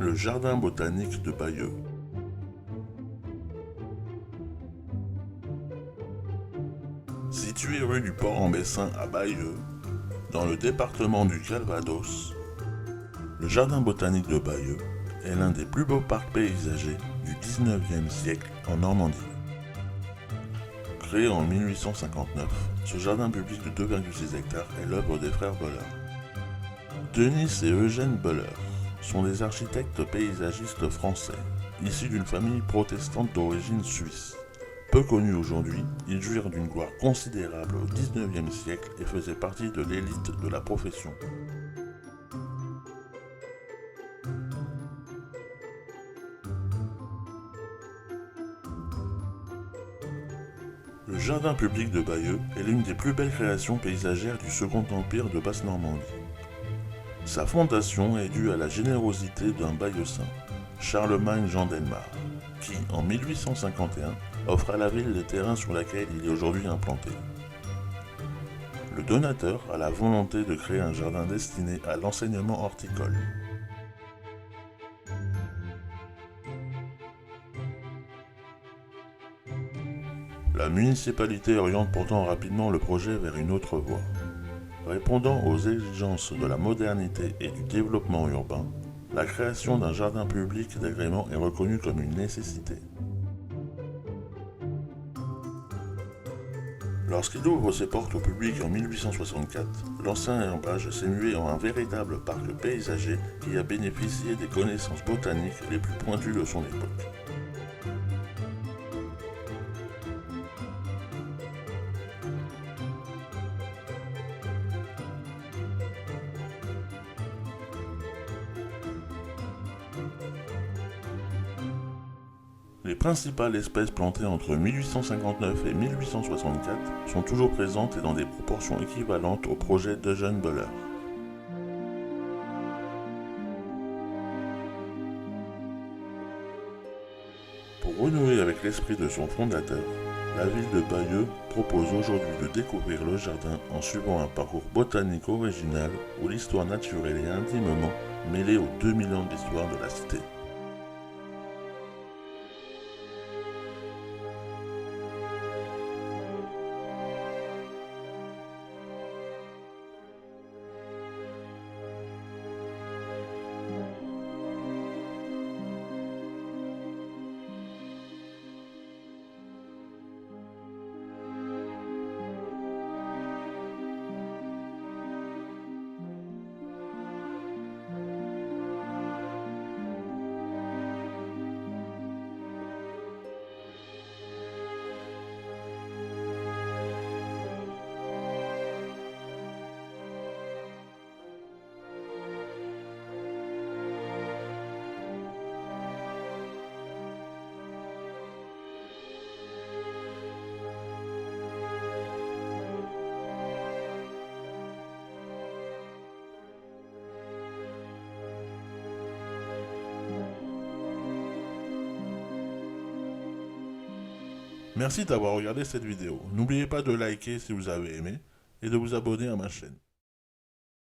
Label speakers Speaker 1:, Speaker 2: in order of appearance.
Speaker 1: Le jardin botanique de Bayeux. Situé rue du Port-en-Bessin à Bayeux, dans le département du Calvados, le jardin botanique de Bayeux est l'un des plus beaux parcs paysagers du 19e siècle en Normandie. Créé en 1859, ce jardin public de 2,6 hectares est l'œuvre des frères Boller. Denis et Eugène Boller sont des architectes paysagistes français, issus d'une famille protestante d'origine suisse. Peu connus aujourd'hui, ils jouirent d'une gloire considérable au XIXe siècle et faisaient partie de l'élite de la profession. Le jardin public de Bayeux est l'une des plus belles créations paysagères du Second Empire de Basse-Normandie. Sa fondation est due à la générosité d'un bayeussin, Charlemagne Jean d'Elmar, qui, en 1851, offre à la ville les terrains sur lesquels il est aujourd'hui implanté. Le donateur a la volonté de créer un jardin destiné à l'enseignement horticole. La municipalité oriente pourtant rapidement le projet vers une autre voie. Répondant aux exigences de la modernité et du développement urbain, la création d'un jardin public d'agrément est reconnue comme une nécessité. Lorsqu'il ouvre ses portes au public en 1864, l'ancien herbage s'est mué en un véritable parc paysager qui a bénéficié des connaissances botaniques les plus pointues de son époque. Les principales espèces plantées entre 1859 et 1864 sont toujours présentes et dans des proportions équivalentes au projet d'Eugène Boller. Pour renouer avec l'esprit de son fondateur, la ville de Bayeux propose aujourd'hui de découvrir le jardin en suivant un parcours botanique original où l'histoire naturelle est intimement mêlée aux 2000 ans d'histoire de la cité. Merci d'avoir regardé cette vidéo. N'oubliez pas de liker si vous avez aimé et de vous abonner à ma chaîne.